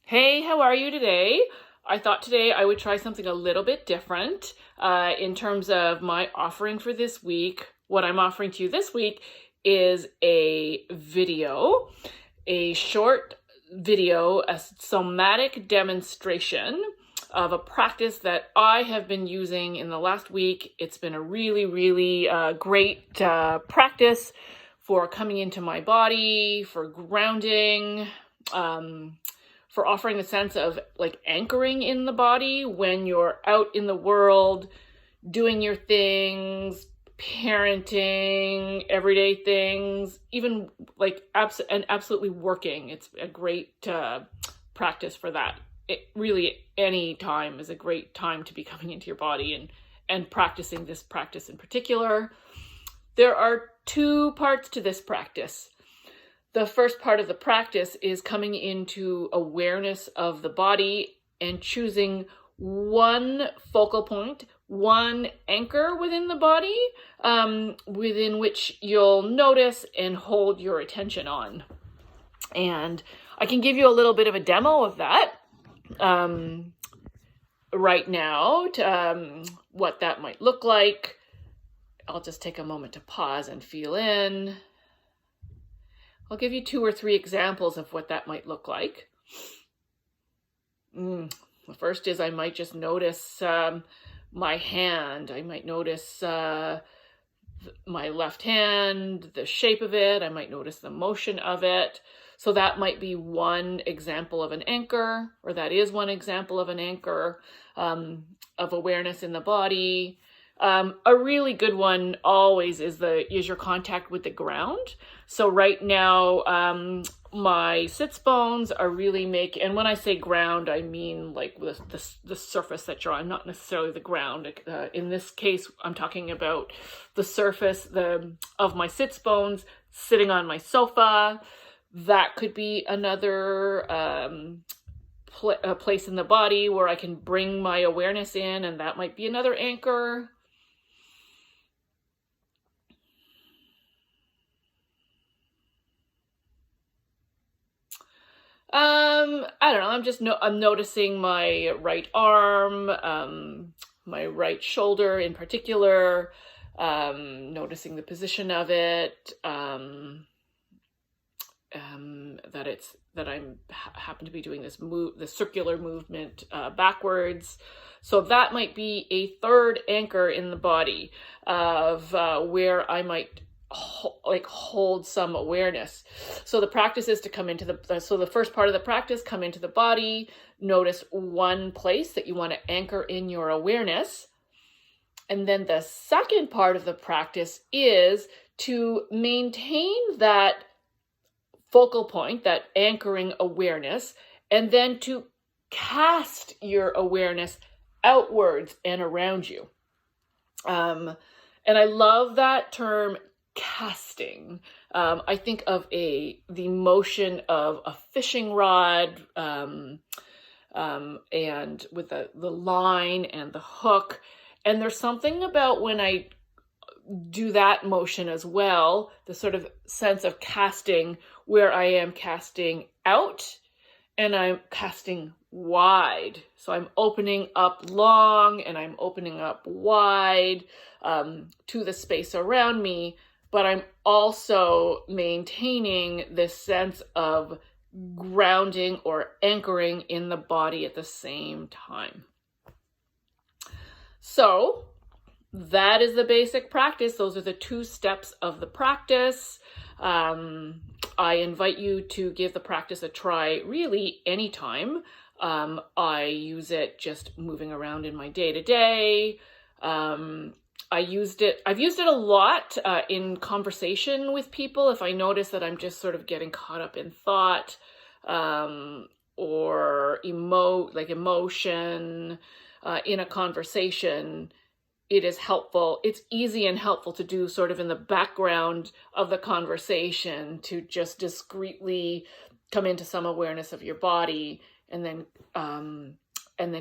Hey, how are you today? I thought today I would try something a little bit different in terms of my offering for this week. What I'm offering to you this week is a video, a short video, a somatic demonstration of a practice that I have been using in the last week. It's been a really great practice for coming into my body, for grounding, for offering a sense of like anchoring in the body when you're out in the world doing your things, parenting, everyday things, even like absolutely working. It's a great practice for that. Really, any time is a great time to be coming into your body and practicing this practice in particular. There are two parts to this practice. The first part of the practice is coming into awareness of the body and choosing one focal point, one anchor within the body, within which you'll notice and hold your attention on. And I can give you a little bit of a demo of that right now, to what that might look like. I'll just take a moment to pause and feel in. I'll give you 2 or 3 examples of what that might look like. The first is I might just notice my hand. I might notice my left hand, the shape of it. I might notice the motion of it. So that might be one example of an anchor, or that is one example of an anchor of awareness in the body. A really good one always is your contact with the ground. So right now, my sits bones are really and when I say ground, I mean like the surface that you're on, not necessarily the ground. In this case, I'm talking about the surface of my sits bones sitting on my sofa. That could be another a place in the body where I can bring my awareness in, and that might be another anchor. I don't know. I'm noticing my right arm, my right shoulder in particular, noticing the position of it, that I'm happen to be doing this the circular movement backwards. So that might be a third anchor in the body of where I might hold some awareness. So the practice is to come into the first part of the practice, come into the body, notice one place that you want to anchor in your awareness. And then the second part of the practice is to maintain that focal point, that anchoring awareness, and then to cast your awareness outwards and around you. And I love that term, casting. I think of the motion of a fishing rod, and with the line and the hook. And there's something about when I do that motion as well, the sort of sense of casting, where I am casting out and I'm casting wide. So I'm opening up long and I'm opening up wide to the space around me, but I'm also maintaining this sense of grounding or anchoring in the body at the same time. So that is the basic practice. Those are the 2 steps of the practice. I invite you to give the practice a try really anytime. I use it just moving around in my day-to-day. I've used it a lot in conversation with people. If I notice that I'm just sort of getting caught up in thought or emotion in a conversation, it is helpful. It's easy and helpful to do sort of in the background of the conversation, to just discreetly come into some awareness of your body and then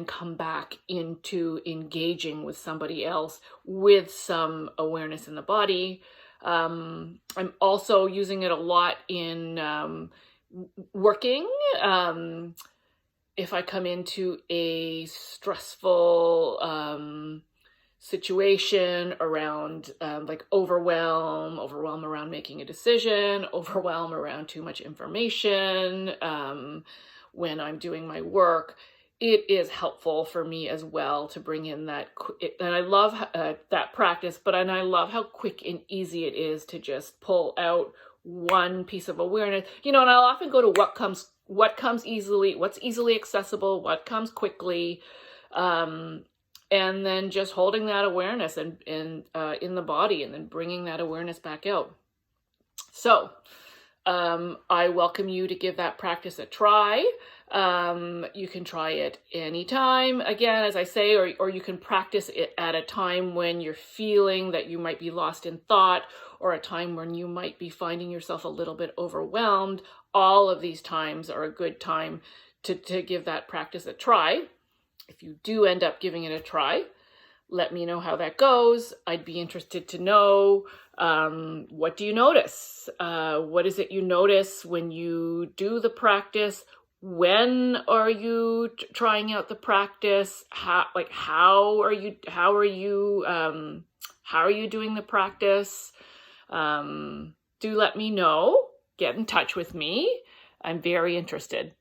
come back into engaging with somebody else with some awareness in the body. I'm also using it a lot in working. if I come into a stressful situation around like overwhelm around making a decision, overwhelm around too much information, when I'm doing my work, it is helpful for me as well to bring in that, and I love that practice, and I love how quick and easy it is to just pull out one piece of awareness, and I'll often go to what comes easily, what's easily accessible, what comes quickly, and then just holding that awareness and in the body, and then bringing that awareness back out. So I welcome you to give that practice a try. You can try it anytime, again, as I say, or you can practice it at a time when you're feeling that you might be lost in thought, or a time when you might be finding yourself a little bit overwhelmed. All of these times are a good time to give that practice a try. If you do end up giving it a try, let me know how that goes. I'd be interested to know, what do you notice? What is it you notice when you do the practice? When are you trying out the practice? How are you doing the practice? Do let me know. Get in touch with me. I'm very interested.